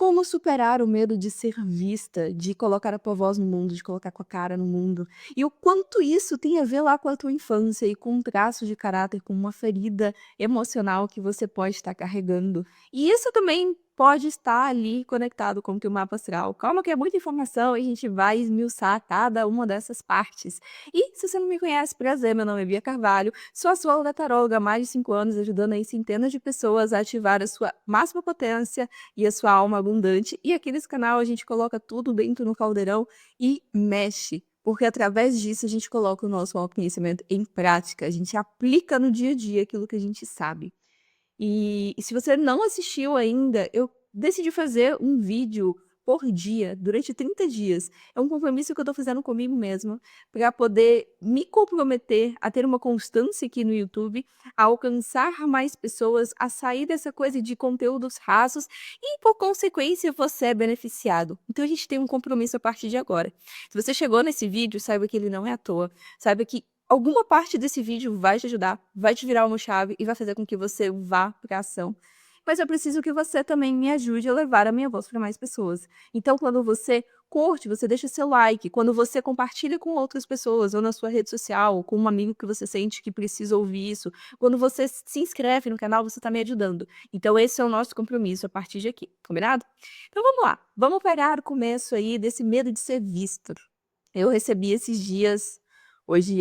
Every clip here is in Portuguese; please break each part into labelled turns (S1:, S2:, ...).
S1: Como superar o medo de ser vista, de colocar a tua voz no mundo, de colocar tua cara no mundo. E o quanto isso tem a ver lá com a tua infância e com um traço de caráter, com uma ferida emocional que você pode estar carregando. E isso também pode estar ali conectado com o teu mapa astral. Calma que é muita informação e a gente vai esmiuçar cada uma dessas partes. E se você não me conhece, prazer, meu nome é Bia Carvalho, sou astróloga taróloga há mais de 5 anos, ajudando aí centenas de pessoas a ativar a sua máxima potência e a sua alma abundante. E aqui nesse canal a gente coloca tudo dentro no caldeirão e mexe. Porque através disso a gente coloca o nosso autoconhecimento em prática, a gente aplica no dia a dia aquilo que a gente sabe. E se você não assistiu ainda, eu decidi fazer um vídeo por dia, durante 30 dias. É um compromisso que eu tô fazendo comigo mesma, para poder me comprometer a ter uma constância aqui no YouTube, a alcançar mais pessoas, a sair dessa coisa de conteúdos rasos e, por consequência, você é beneficiado. Então a gente tem um compromisso a partir de agora. Se você chegou nesse vídeo, saiba que ele não é à toa. Saiba que alguma parte desse vídeo vai te ajudar, vai te virar uma chave e vai fazer com que você vá para ação. Mas eu preciso que você também me ajude a levar a minha voz para mais pessoas. Então, quando você curte, você deixa seu like, quando você compartilha com outras pessoas, ou na sua rede social, ou com um amigo que você sente que precisa ouvir isso, quando você se inscreve no canal, você está me ajudando. Então, esse é o nosso compromisso a partir de aqui, combinado? Então, vamos lá. Vamos pegar o começo aí desse medo de ser visto. Eu recebi esses dias, hoje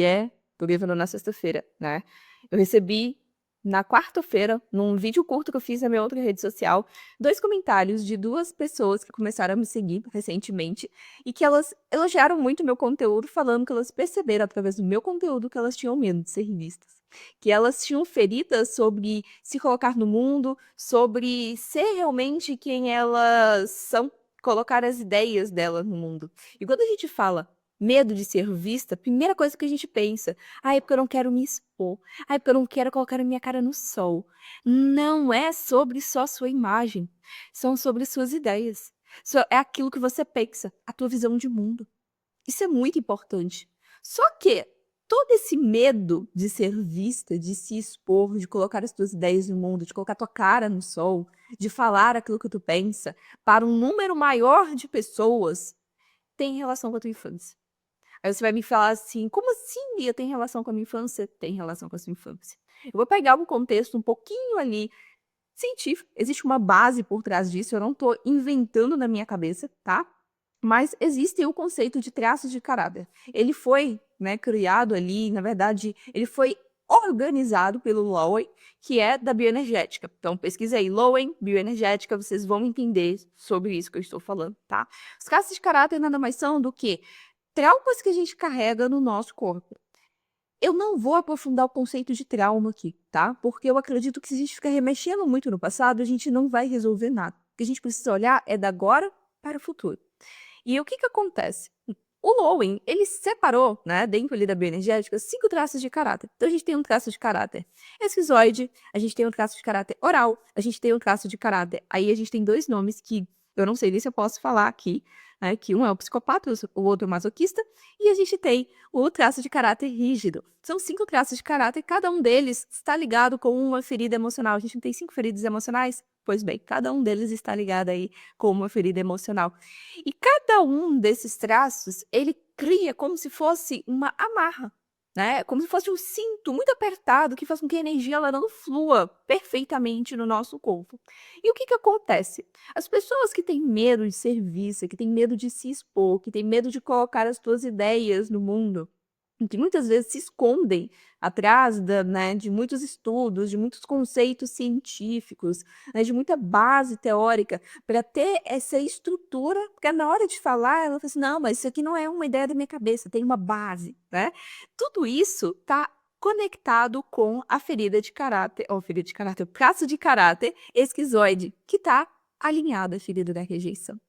S1: tô gravando na sexta-feira, né? Eu recebi na quarta-feira, num vídeo curto que eu fiz na minha outra rede social, 2 comentários de 2 pessoas que começaram a me seguir recentemente e que elas elogiaram muito o meu conteúdo, falando que elas perceberam através do meu conteúdo que elas tinham medo de ser vistas. Que elas tinham feridas sobre se colocar no mundo, sobre ser realmente quem elas são, colocar as ideias delas no mundo. E quando a gente fala medo de ser vista, a primeira coisa que a gente pensa: "Ah, é porque eu não quero me expor. Ah, é porque eu não quero colocar a minha cara no sol". Não é sobre só sua imagem, são sobre suas ideias. É aquilo que você pensa, a tua visão de mundo. Isso é muito importante. Só que todo esse medo de ser vista, de se expor, de colocar as tuas ideias no mundo, de colocar tua cara no sol, de falar aquilo que tu pensa para um número maior de pessoas, tem relação com a tua infância. Aí você vai me falar assim: "Como assim, Bia, tem relação com a minha infância?" Tem relação com a sua infância. Eu vou pegar um contexto um pouquinho ali científico, existe uma base por trás disso, eu não tô inventando na minha cabeça, tá? Mas existe o conceito de traços de caráter. Ele foi, né, criado ali, na verdade, ele foi organizado pelo Lowen, que é da bioenergética. Então pesquisa aí, Lowen, bioenergética, vocês vão entender sobre isso que eu estou falando, tá? Os traços de caráter nada mais são do que traumas que a gente carrega no nosso corpo. Eu não vou aprofundar o conceito de trauma aqui, tá? Porque eu acredito que se a gente ficar remexendo muito no passado, a gente não vai resolver nada. O que a gente precisa olhar é da agora para o futuro. E o que que acontece? O Lowen, ele separou, né, dentro ali da bioenergética, 5 traços de caráter. Então a gente tem um traço de caráter esquizoide, a gente tem um traço de caráter oral, a gente tem um traço de caráter. Aí a gente tem 2 nomes que eu não sei nem se eu posso falar aqui, né, que um é o psicopata, o outro é o masoquista, e a gente tem o traço de caráter rígido. São 5 traços de caráter, cada um deles está ligado com uma ferida emocional. A gente não tem 5 feridas emocionais? Pois bem, cada um deles está ligado aí com uma ferida emocional. E cada um desses traços, ele cria como se fosse uma amarra, né, como se fosse um cinto muito apertado que faz com que a energia ela não flua perfeitamente no nosso corpo. E o que que acontece? As pessoas que têm medo de ser vista, que têm medo de se expor, que têm medo de colocar as suas ideias no mundo, que muitas vezes se escondem atrás né, de muitos estudos, de muitos conceitos científicos, né, de muita base teórica, para ter essa estrutura, porque na hora de falar, ela fala assim: "Não, mas isso aqui não é uma ideia da minha cabeça, tem uma base", né? Tudo isso está conectado com a ferida de caráter, ou ferida de caráter, o traço de caráter esquizoide, que está alinhado à ferida da rejeição.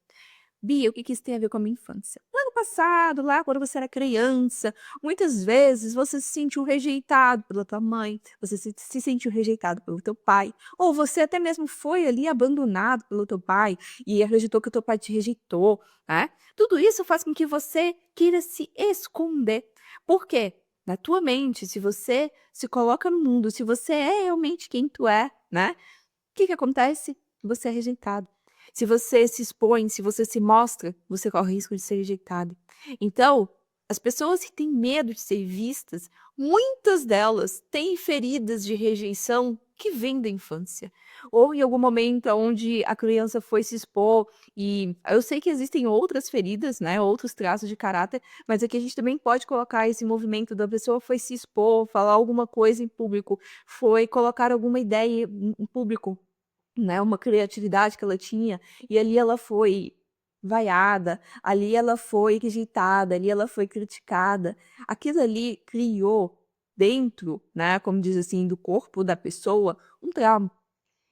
S1: Bia, o que que isso tem a ver com a minha infância? No ano passado, lá quando você era criança, muitas vezes você se sentiu rejeitado pela tua mãe, você se sentiu rejeitado pelo teu pai, ou você até mesmo foi ali abandonado pelo teu pai e acreditou que o teu pai te rejeitou, né? Tudo isso faz com que você queira se esconder. Por quê? Na tua mente, se você se coloca no mundo, se você é realmente quem tu é, né? O que que acontece? Você é rejeitado. Se você se expõe, se você se mostra, você corre o risco de ser rejeitado. Então, as pessoas que têm medo de ser vistas, muitas delas têm feridas de rejeição que vêm da infância. Ou em algum momento onde a criança foi se expor, e eu sei que existem outras feridas, né, outros traços de caráter, mas aqui a gente também pode colocar esse movimento da pessoa foi se expor, falar alguma coisa em público, foi colocar alguma ideia em público, né, uma criatividade que ela tinha, e ali ela foi vaiada, ali ela foi rejeitada, ali ela foi criticada. Aquilo ali criou dentro, né, como diz assim, do corpo da pessoa, um trauma.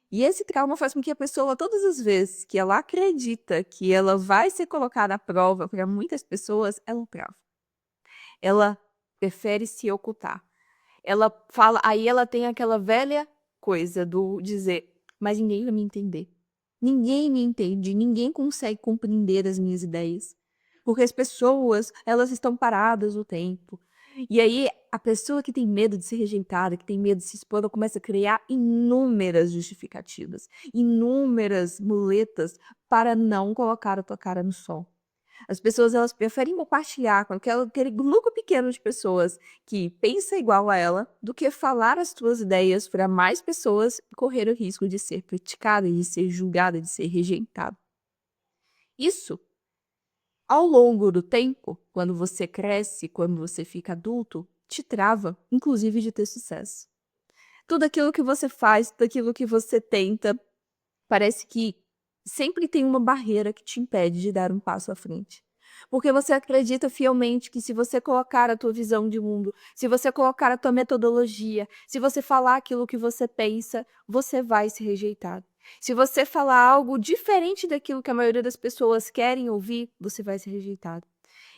S1: E esse trauma faz com que a pessoa, todas as vezes que ela acredita que ela vai ser colocada à prova para muitas pessoas, ela trava. Ela prefere se ocultar. Ela fala, aí ela tem aquela velha coisa do dizer: "Mas ninguém vai me entender. Ninguém me entende, ninguém consegue compreender as minhas ideias, porque as pessoas, elas estão paradas no tempo". E aí, a pessoa que tem medo de ser rejeitada, que tem medo de se expor, ela começa a criar inúmeras justificativas, inúmeras muletas para não colocar a tua cara no sol. As pessoas, elas preferem compartilhar com aquele grupo pequeno de pessoas que pensa igual a ela, do que falar as tuas ideias para mais pessoas e correr o risco de ser criticada, de ser julgada, de ser rejeitada. Isso, ao longo do tempo, quando você cresce, quando você fica adulto, te trava, inclusive de ter sucesso. Tudo aquilo que você faz, tudo aquilo que você tenta, parece que sempre tem uma barreira que te impede de dar um passo à frente. Porque você acredita fielmente que se você colocar a tua visão de mundo, se você colocar a tua metodologia, se você falar aquilo que você pensa, você vai ser rejeitado. Se você falar algo diferente daquilo que a maioria das pessoas querem ouvir, você vai ser rejeitado.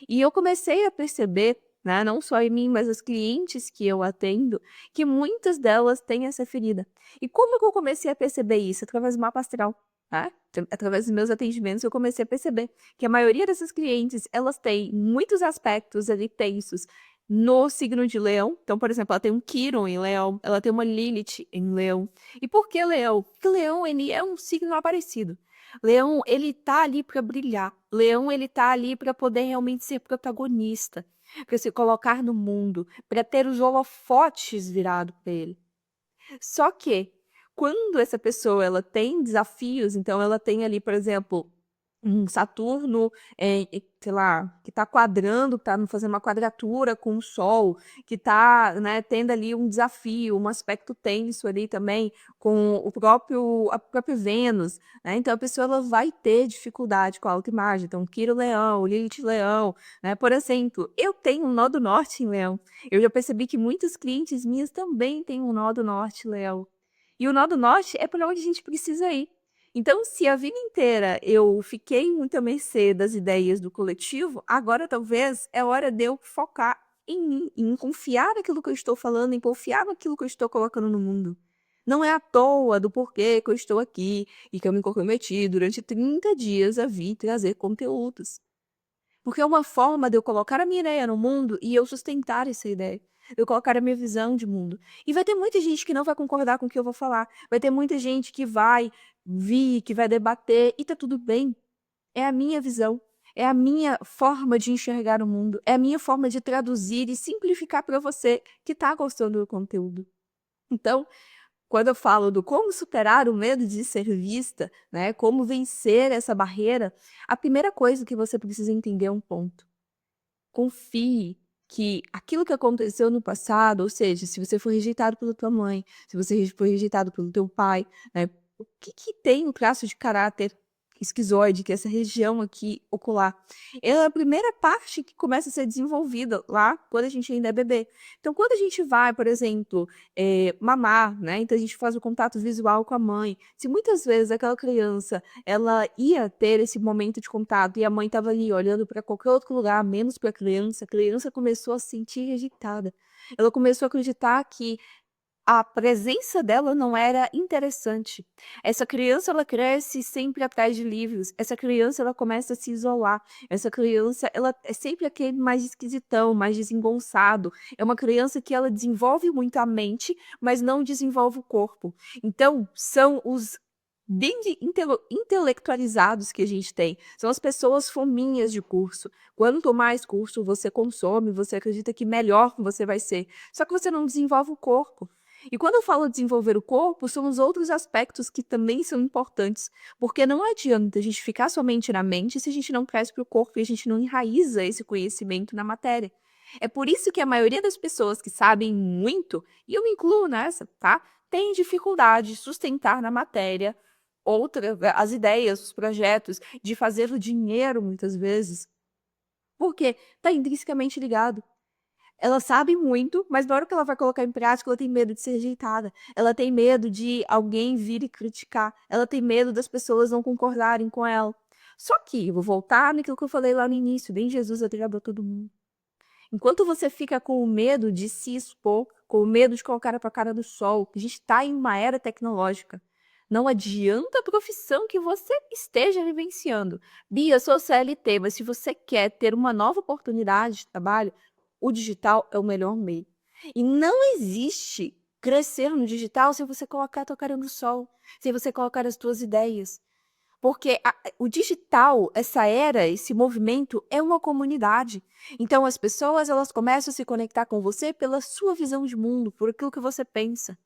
S1: E eu comecei a perceber, né, não só em mim, mas as clientes que eu atendo, que muitas delas têm essa ferida. E como que eu comecei a perceber isso? Através do mapa astral, tá? Através dos meus atendimentos, eu comecei a perceber que a maioria dessas clientes, elas têm muitos aspectos ali tensos no signo de Leão. Então, por exemplo, ela tem um Quiron em Leão, ela tem uma Lilith em Leão. E por que Leão? Porque Leão, ele é um signo aparecido. Leão, ele tá ali para brilhar. Leão, ele tá ali para poder realmente ser protagonista, para se colocar no mundo, para ter os holofotes virado para ele. Só que quando essa pessoa ela tem desafios, então ela tem ali, por exemplo, um Saturno, sei lá, que está quadrando, está fazendo uma quadratura com o Sol, que está, né, tendo ali um desafio, um aspecto tenso ali também com a própria Vênus, né? Então a pessoa ela vai ter dificuldade com a autoimagem. Então, Quiro Leão, Lilith Leão, né? Por exemplo, eu tenho um nó do norte em Leão. Eu já percebi que muitos clientes minhas também têm um nó do norte, Leão. E o nó do norte é para onde a gente precisa ir. Então, se a vida inteira eu fiquei muito à mercê das ideias do coletivo, agora talvez é hora de eu focar em mim, em confiar naquilo que eu estou falando, em confiar naquilo que eu estou colocando no mundo. Não é à toa do porquê que eu estou aqui e que eu me comprometi durante 30 dias a vir trazer conteúdos. Porque é uma forma de eu colocar a minha ideia no mundo e eu sustentar essa ideia. De eu colocar a minha visão de mundo. E vai ter muita gente que não vai concordar com o que eu vou falar. Vai ter muita gente que vai vir, que vai debater, e tá tudo bem. É a minha visão. É a minha forma de enxergar o mundo. É a minha forma de traduzir e simplificar para você que está gostando do conteúdo. Então, quando eu falo do como superar o medo de ser vista, né, como vencer essa barreira, a primeira coisa que você precisa entender é um ponto. Confie que aquilo que aconteceu no passado, ou seja, se você foi rejeitado pela tua mãe, se você foi rejeitado pelo teu pai, né, o que que tem o traço de caráter esquizoide, que é essa região aqui ocular? É a primeira parte que começa a ser desenvolvida lá quando a gente ainda é bebê. Então, quando a gente vai, por exemplo, mamar, né, então a gente faz o contato visual com a mãe. Se muitas vezes aquela criança ela ia ter esse momento de contato e a mãe estava ali olhando para qualquer outro lugar, menos para a criança começou a se sentir agitada. Ela começou a acreditar que a presença dela não era interessante. Essa criança, ela cresce sempre atrás de livros. Essa criança, ela começa a se isolar. Essa criança, ela é sempre aquele mais esquisitão, mais desengonçado. É uma criança que ela desenvolve muito a mente, mas não desenvolve o corpo. Então, são os bem de intelectualizados que a gente tem. São as pessoas fominhas de curso. Quanto mais curso você consome, você acredita que melhor você vai ser. Só que você não desenvolve o corpo. E quando eu falo desenvolver o corpo, são os outros aspectos que também são importantes. Porque não adianta a gente ficar somente na mente se a gente não cresce para o corpo e a gente não enraiza esse conhecimento na matéria. É por isso que a maioria das pessoas que sabem muito, e eu me incluo nessa, tá? Tem dificuldade de sustentar na matéria as ideias, os projetos, de fazer o dinheiro muitas vezes, porque está intrinsecamente ligado. Ela sabe muito, mas na hora que ela vai colocar em prática, ela tem medo de ser rejeitada. Ela tem medo de alguém vir e criticar. Ela tem medo das pessoas não concordarem com ela. Só que, eu vou voltar naquilo que eu falei lá no início, nem Jesus agradou todo mundo. Enquanto você fica com o medo de se expor, com o medo de colocar a tua cara no sol, a gente está em uma era tecnológica. Não adianta a profissão que você esteja vivenciando. Bia, sou CLT, mas se você quer ter uma nova oportunidade de trabalho, o digital é o melhor meio. E não existe crescer no digital sem você colocar a tua cara no sol, sem você colocar as tuas ideias. Porque o digital, essa era, esse movimento é uma comunidade. Então as pessoas, elas começam a se conectar com você pela sua visão de mundo, por aquilo que você pensa.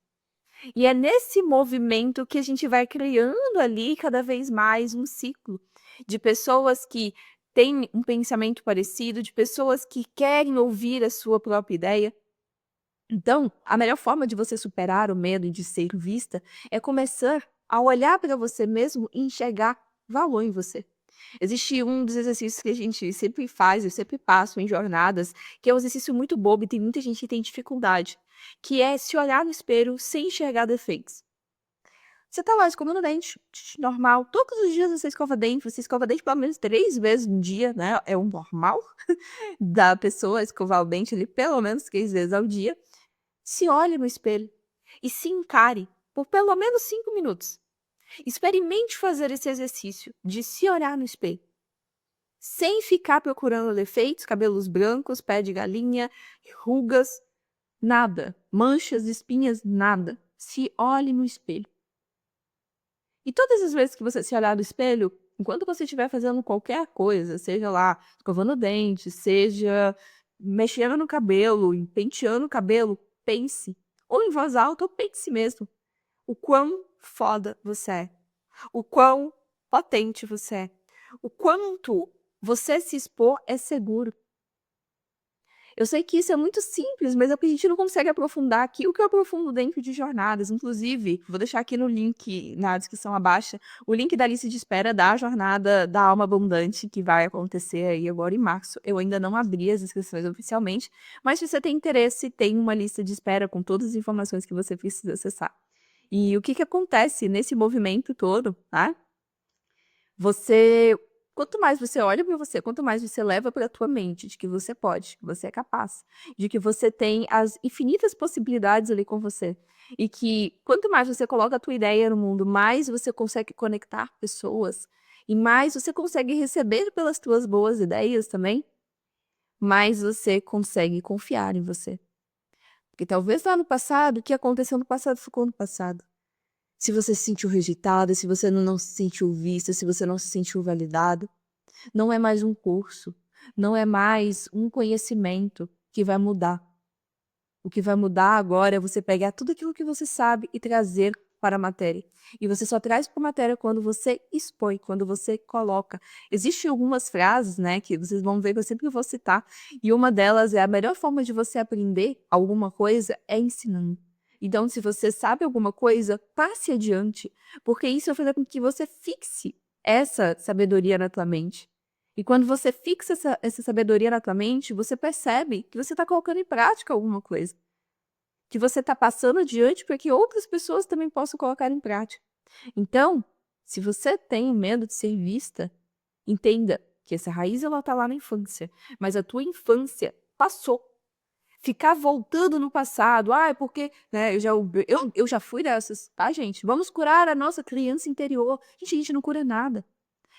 S1: E é nesse movimento que a gente vai criando ali cada vez mais um ciclo de pessoas que têm um pensamento parecido, de pessoas que querem ouvir a sua própria ideia. Então, a melhor forma de você superar o medo de ser vista é começar a olhar para você mesmo e enxergar valor em você. Existe um dos exercícios que a gente sempre faz, eu sempre passo em jornadas, que é um exercício muito bobo e tem muita gente que tem dificuldade, que é se olhar no espelho sem enxergar defeitos. Você tá lá escovando dente, normal, todos os dias você escova dente pelo menos 3 vezes no dia, né, é o normal da pessoa escovar o dente ali pelo menos 3 vezes ao dia. Se olhe no espelho e se encare por pelo menos 5 minutos. Experimente fazer esse exercício de se olhar no espelho, sem ficar procurando defeitos, cabelos brancos, pé de galinha, rugas, nada, manchas, espinhas, nada. Se olhe no espelho. E todas as vezes que você se olhar no espelho, enquanto você estiver fazendo qualquer coisa, seja lá escovando o dente, seja mexendo no cabelo, penteando o cabelo, pense, ou em voz alta, ou pense mesmo, o quão foda você é, o quão potente você é, o quanto você se expor é seguro. Eu sei que isso é muito simples, mas é porque a gente não consegue aprofundar aqui o que eu aprofundo dentro de jornadas. Inclusive, vou deixar aqui no link, na descrição abaixo, o link da lista de espera da jornada da Alma Abundante, que vai acontecer aí agora em março. Eu ainda não abri as inscrições oficialmente, mas se você tem interesse, tem uma lista de espera com todas as informações que você precisa acessar. E o que acontece nesse movimento todo, tá? Você, quanto mais você olha para você, quanto mais você leva para a tua mente de que você pode, que você é capaz, de que você tem as infinitas possibilidades ali com você, e que quanto mais você coloca a tua ideia no mundo, mais você consegue conectar pessoas, e mais você consegue receber pelas tuas boas ideias também, mais você consegue confiar em você. Porque talvez lá no passado, o que aconteceu no passado ficou no passado. Se você se sentiu rejeitada, se você não se sentiu vista, se você não se sentiu validado, não é mais um curso, não é mais um conhecimento que vai mudar. O que vai mudar agora é você pegar tudo aquilo que você sabe e trazer para a matéria. E você só traz para a matéria quando você expõe, quando você coloca. Existem algumas frases, né, que vocês vão ver que eu sempre vou citar, e uma delas é: a melhor forma de você aprender alguma coisa é ensinando. Então, se você sabe alguma coisa, passe adiante, porque isso vai fazer com que você fixe essa sabedoria na tua mente. E quando você fixa essa sabedoria na tua mente, você percebe que você está colocando em prática alguma coisa. Que você está passando adiante para que outras pessoas também possam colocar em prática. Então, se você tem medo de ser vista, entenda que essa raiz ela está lá na infância, mas a tua infância passou. Ficar voltando no passado, é porque, né, eu já fui dessas, tá, gente? Vamos curar a nossa criança interior. Gente, a gente não cura nada.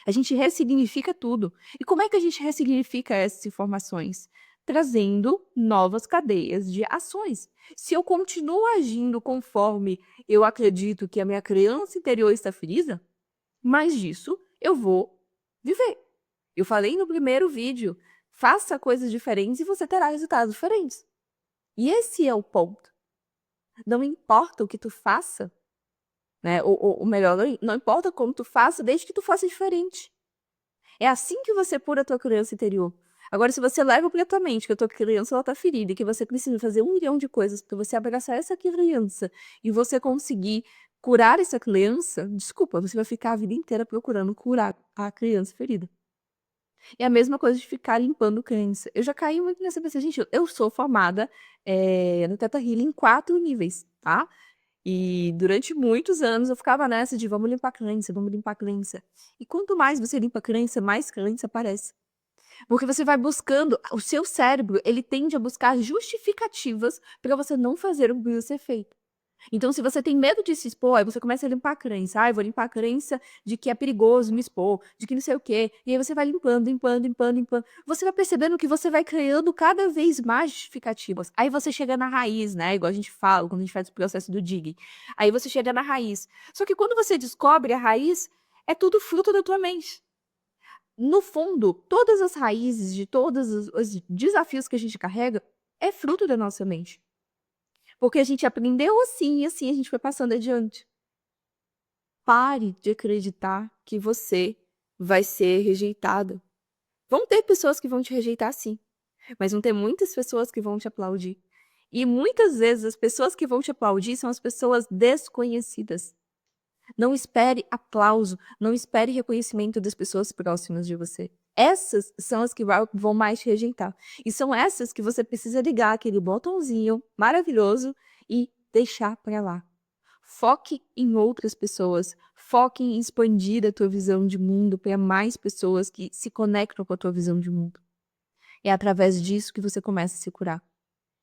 S1: A gente ressignifica tudo. E como é que a gente ressignifica essas informações? trazendo novas cadeias de ações. Se eu continuo agindo conforme eu acredito que a minha criança interior está ferida, mais disso eu vou viver. Eu falei no primeiro vídeo, faça coisas diferentes e você terá resultados diferentes. E esse é o ponto. Não importa o que tu faça, né? Ou melhor, não importa como tu faça, desde que tu faça diferente. É assim que você cura a tua criança interior. Agora, se você leva pra tua mente que a tua criança ela tá ferida e que você precisa fazer 1 milhão de coisas para você abraçar essa criança e você conseguir curar essa criança, desculpa, você vai ficar a vida inteira procurando curar a criança ferida. É a mesma coisa de ficar limpando crença. Eu já caí muito nessa pensei, gente, eu sou formada no Theta Healing em 4 níveis, tá? E durante muitos anos eu ficava nessa de vamos limpar a crença, vamos limpar a crença. E quanto mais você limpa a crença, mais crença aparece. Porque você vai buscando, o seu cérebro, ele tende a buscar justificativas para você não fazer o que precisa ser feito. Então, se você tem medo de se expor, aí você começa a limpar a crença. Ah, eu vou limpar a crença de que é perigoso me expor, de que não sei o quê. E aí você vai limpando, limpando, limpando, limpando. Você vai percebendo que você vai criando cada vez mais justificativas. Aí você chega na raiz, né? Igual a gente fala quando a gente faz o processo do digging. Aí você chega na raiz. Só que quando você descobre a raiz, é tudo fruto da tua mente. No fundo, todas as raízes de todos os desafios que a gente carrega é fruto da nossa mente. Porque a gente aprendeu assim e assim a gente foi passando adiante. Pare de acreditar que você vai ser rejeitada. Vão ter pessoas que vão te rejeitar sim, mas vão ter muitas pessoas que vão te aplaudir. E muitas vezes as pessoas que vão te aplaudir são as pessoas desconhecidas. Não espere aplauso, não espere reconhecimento das pessoas próximas de você. Essas são as que vão mais te rejeitar. E são essas que você precisa ligar aquele botãozinho maravilhoso e deixar para lá. Foque em outras pessoas, foque em expandir a tua visão de mundo para mais pessoas que se conectam com a tua visão de mundo. É através disso que você começa a se curar.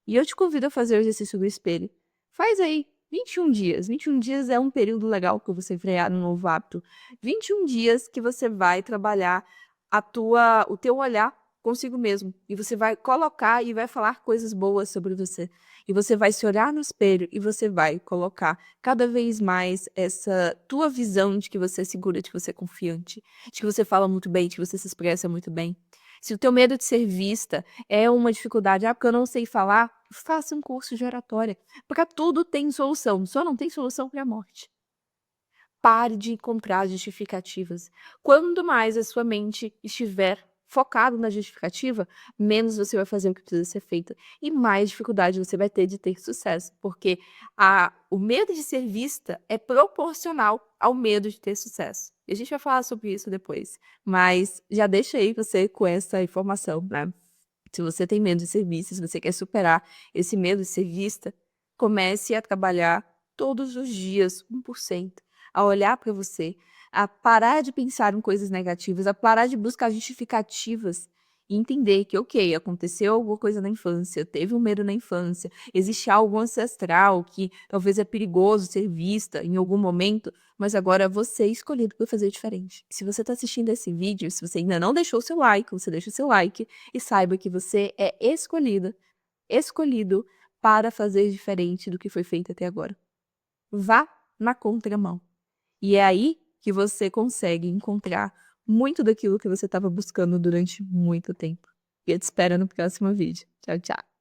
S1: E eu te convido a fazer o exercício do espelho. Faz aí 21 dias. 21 dias é um período legal para você frear no novo hábito. 21 dias que você vai trabalhar o teu olhar consigo mesmo. E você vai colocar e vai falar coisas boas sobre você. E você vai se olhar no espelho e você vai colocar cada vez mais essa tua visão de que você é segura, de que você é confiante, de que você fala muito bem, de que você se expressa muito bem. Se o teu medo de ser vista é uma dificuldade, porque eu não sei falar, faça um curso de oratória. Para tudo tem solução, só não tem solução para a morte. Pare de encontrar justificativas. Quanto mais a sua mente estiver focado na justificativa, menos você vai fazer o que precisa ser feito e mais dificuldade você vai ter de ter sucesso, porque o medo de ser vista é proporcional ao medo de ter sucesso. E a gente vai falar sobre isso depois, mas já deixei você com essa informação, né? Se você tem medo de ser vista, se você quer superar esse medo de ser vista, comece a trabalhar todos os dias 1%, a olhar para você, a parar de pensar em coisas negativas, a parar de buscar justificativas e entender que, ok, aconteceu alguma coisa na infância, teve um medo na infância, existe algo ancestral que talvez é perigoso ser vista em algum momento, mas agora você é escolhido para fazer diferente. Se você está assistindo esse vídeo, se você ainda não deixou o seu like, você deixa o seu like e saiba que você é escolhido para fazer diferente do que foi feito até agora. Vá na contramão. E é aí que você consegue encontrar muito daquilo que você estava buscando durante muito tempo. E eu te espero no próximo vídeo. Tchau, tchau.